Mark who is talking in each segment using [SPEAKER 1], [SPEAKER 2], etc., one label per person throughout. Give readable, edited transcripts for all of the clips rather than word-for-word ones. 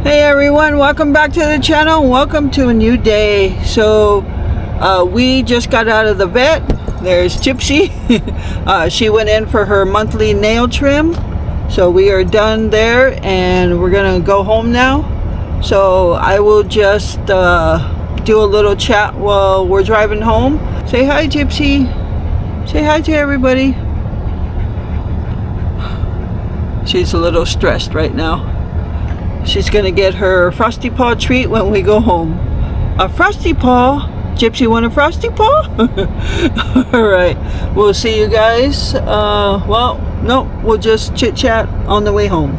[SPEAKER 1] Hey everyone, welcome back to the channel. Welcome to a new day. So we just got out of the vet. There's Gypsy. She went in for her monthly nail trim. So we are done there and we're gonna go home now. So I will just do a little chat while we're driving home. Say hi, Gypsy. Say hi to everybody. She's a little stressed right now. She's gonna get her Frosty Paw treat when we go home. A Frosty Paw? Gypsy want a Frosty Paw? Alright, we'll see you guys. Well, no, we'll just chit chat on the way home.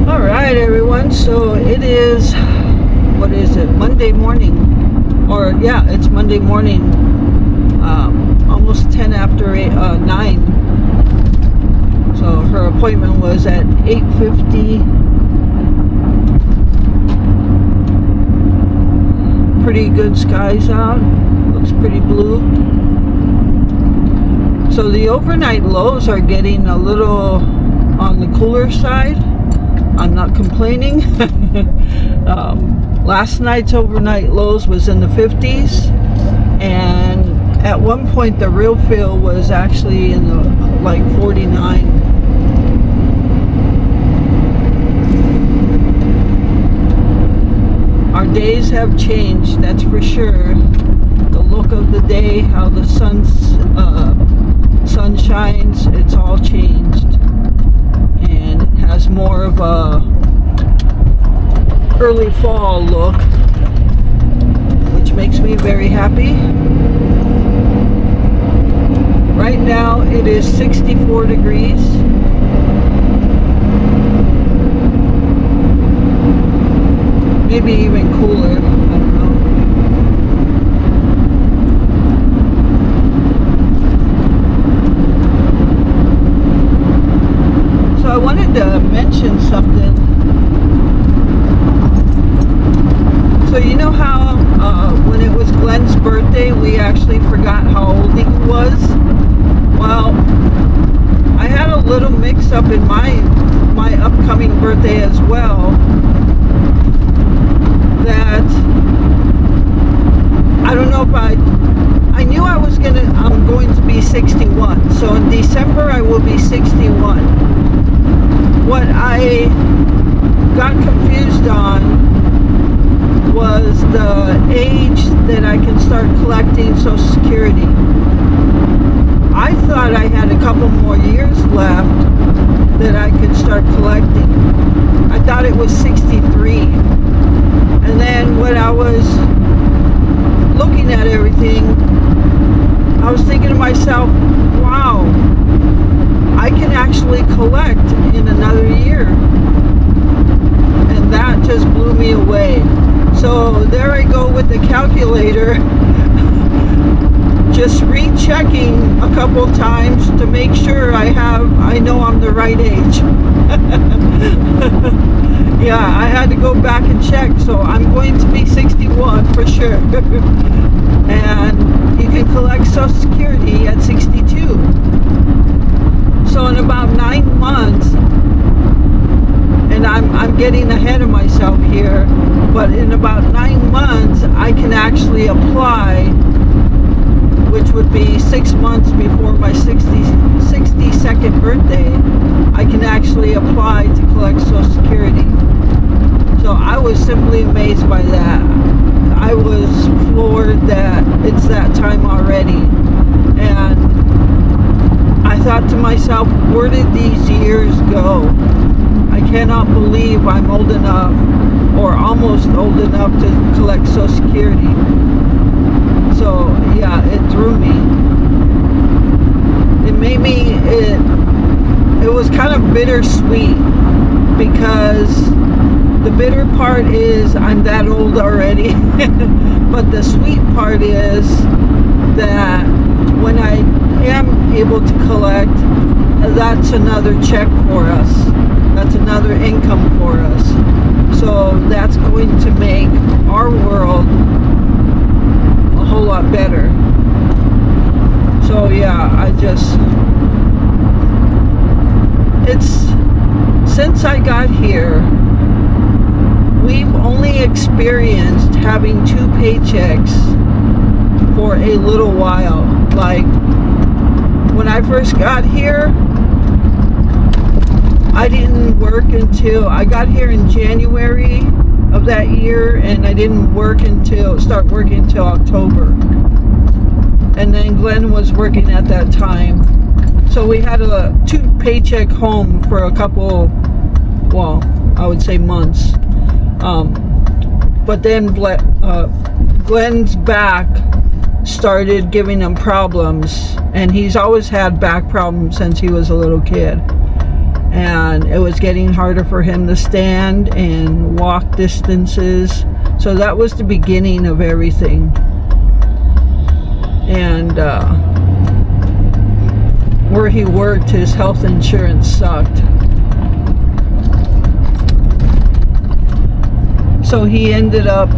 [SPEAKER 1] Alright everyone, so it is, what is it, Monday morning. Or yeah, it's Monday morning. Almost 10 after 9. So her appointment was at 8:50. Pretty good skies out. Looks pretty blue. So the overnight lows are getting a little on the cooler side. I'm not complaining. Last night's overnight lows was in the 50s. And at one point the real feel was actually in the like 49. Our days have changed, that's for sure. The look of the day, how the sun shines, it's all changed. And it has more of a early fall look, which makes me very happy. Right now it is 64 degrees. Maybe even cooler, I don't know. So I wanted to mention something. So you know how when it was Glenn's birthday, we actually forgot how old he was? Well, I had a little mix up in my upcoming birthday as well. That I don't know if I knew I'm going to be 61. So in December I will be 61. What I got confused on was the age that I can start collecting Social Security. I thought I had a couple more years left that I could start collecting. I thought it was 63. And then when I was looking at everything, I was thinking to myself, wow, I can actually collect in another year. And that just blew me away. So there I go with the calculator, just rechecking a couple times to make sure I know I'm the right age. Yeah, I had to go back and check, so I'm going to be 61 for sure. And you can collect Social Security at 62. So in about 9 months, and I'm getting ahead of myself here, but in about 9 months I can actually apply, which would be 6 months before my 62nd birthday. I can actually apply to collect Social Security. So I was simply amazed by that. I was floored that it's that time already. And I thought to myself, where did these years go? I cannot believe I'm old enough, or almost old enough, to collect Social Security. So yeah, it threw me. It made me, it was kind of bittersweet, because the bitter part is I'm that old already. But the sweet part is that when I am able to collect, that's another check for us. That's another income for us. So that's going to make our world a whole lot better. So yeah, it's since I got here, we've only experienced having 2 paychecks for a little while. Like, when I first got here, I didn't work until I got here in January of that year, and I didn't start working until October. And then Glenn was working at that time. So we had a 2 paycheck home for a couple, well, I would say months. But then Glenn's back started giving him problems, and he's always had back problems since he was a little kid. And it was getting harder for him to stand and walk distances. So that was the beginning of everything. And where he worked, his health insurance sucked. So he ended up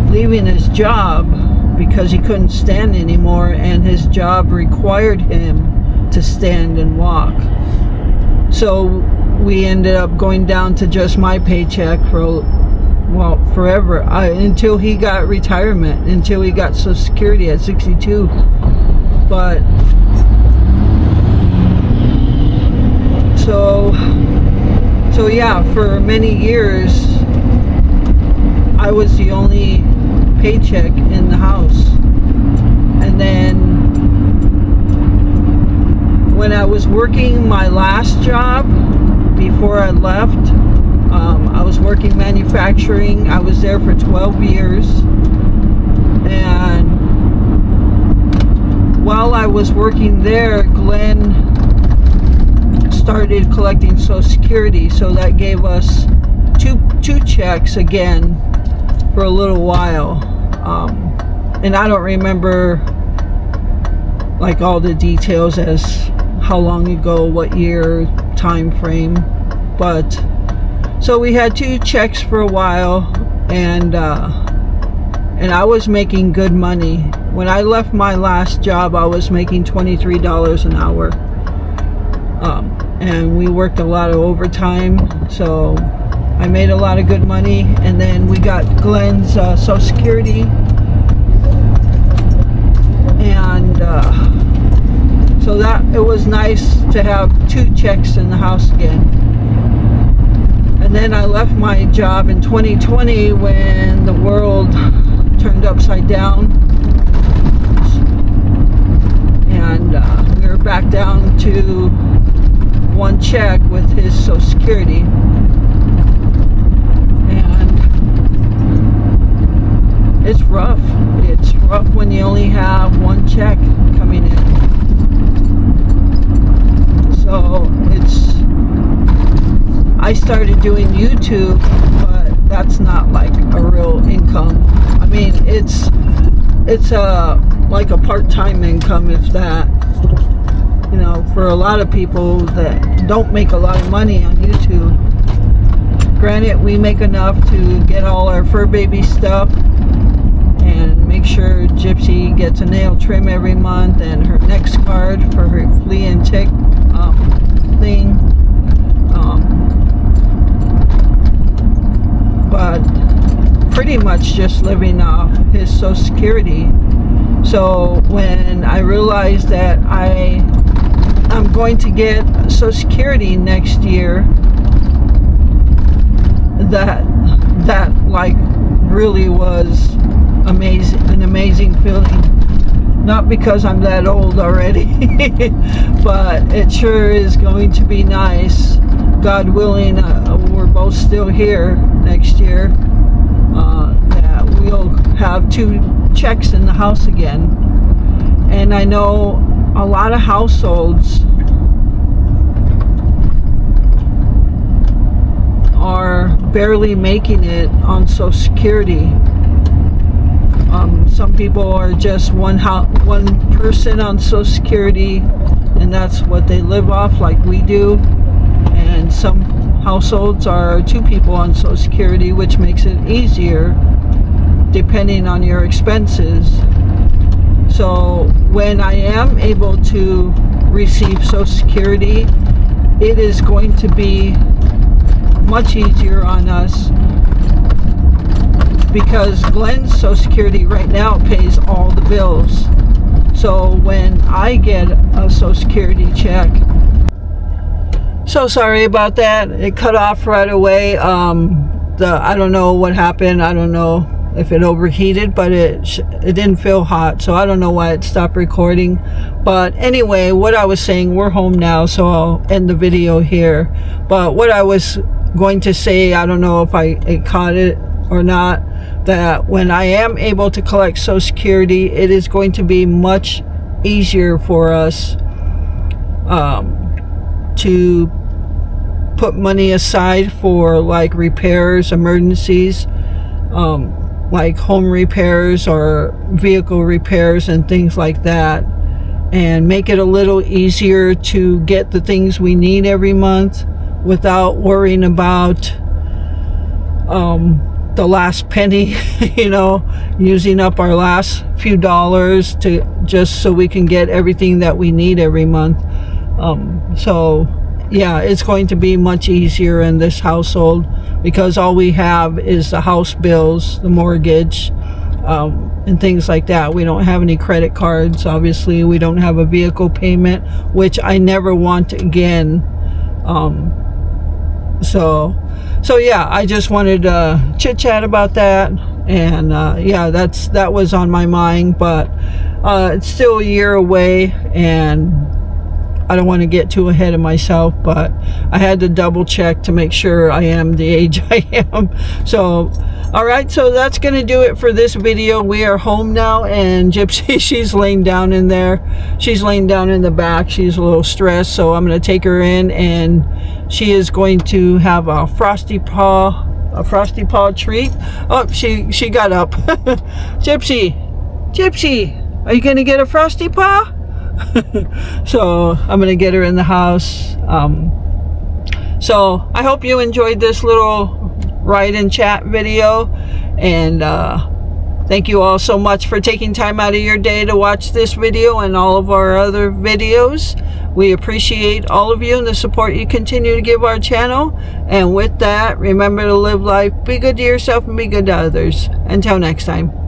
[SPEAKER 1] leaving his job because he couldn't stand anymore, and his job required him to stand and walk. So we ended up going down to just my paycheck for, well, forever, until he got retirement, until he got Social Security at 62. But so yeah, for many years I was the only paycheck in the house. And then when I was working my last job before I left, I was working manufacturing. I was there for 12 years. And while I was working there, Glenn started collecting Social Security. So that gave us two checks again for a little while. And I don't remember like all the details as how long ago, what year, time frame, but so we had 2 checks for a while, and I was making good money. When I left my last job, I was making $23 an hour, and we worked a lot of overtime, so I made a lot of good money. And then we got Glenn's Social Security, and so that it was nice to have 2 checks in the house again. And then I left my job in 2020 when the world turned upside down, and we were back down to 1 check with his Social Security. And it's rough. It's rough when you only have 1 check coming in. So I started doing YouTube, but that's not like a real income. I mean, it's like a part-time income, if that. You know, for a lot of people that don't make a lot of money on YouTube. Granted, we make enough to get all our fur baby stuff and make sure Gypsy gets a nail trim every month and her neck card for her flea and tick thing. But pretty much just living off his Social Security. So when I realized that I'm going to get Social Security next year, that like really was an amazing feeling. Not because I'm that old already, but it sure is going to be nice. God willing, we're both still here next year, that we'll have 2 checks in the house again. And I know a lot of households are barely making it on Social Security. Some people are just one person on Social Security, and that's what they live off, like we do. And some households are 2 people on Social Security, which makes it easier depending on your expenses. So when I am able to receive Social Security, it is going to be much easier on us, because Glenn's Social Security right now pays all the bills. So when I get a Social Security check, so sorry about that, it cut off right away. I don't know what happened. I don't know if it overheated, but it didn't feel hot, so I don't know why it stopped recording. But anyway, what I was saying, we're home now, so I'll end the video here. But what I was going to say, I don't know if I caught it or not, that when I am able to collect Social Security, it is going to be much easier for us to put money aside for like repairs, emergencies, like home repairs or vehicle repairs and things like that, and make it a little easier to get the things we need every month without worrying about the last penny, you know, using up our last few dollars to just so we can get everything that we need every month. So yeah, it's going to be much easier in this household, because all we have is the house bills, the mortgage, and things like that. We don't have any credit cards, obviously. We don't have a vehicle payment, which I never want again. So yeah, I just wanted to chit chat about that, and yeah, that was on my mind. But it's still a year away, and I don't want to get too ahead of myself, but I had to double check to make sure I am the age I am. So all right, so that's gonna do it for this video. We are home now, and Gypsy, she's laying down in there. She's laying down in the back. She's a little stressed, so I'm gonna take her in, and she is going to have a frosty paw treat. Oh, she got up. Gypsy, are you gonna get a frosty paw? So I'm gonna get her in the house. So I hope you enjoyed this little write and chat video, and thank you all so much for taking time out of your day to watch this video and all of our other videos. We appreciate all of you and the support you continue to give our channel. And with that, remember to live life, be good to yourself, and be good to others. Until next time.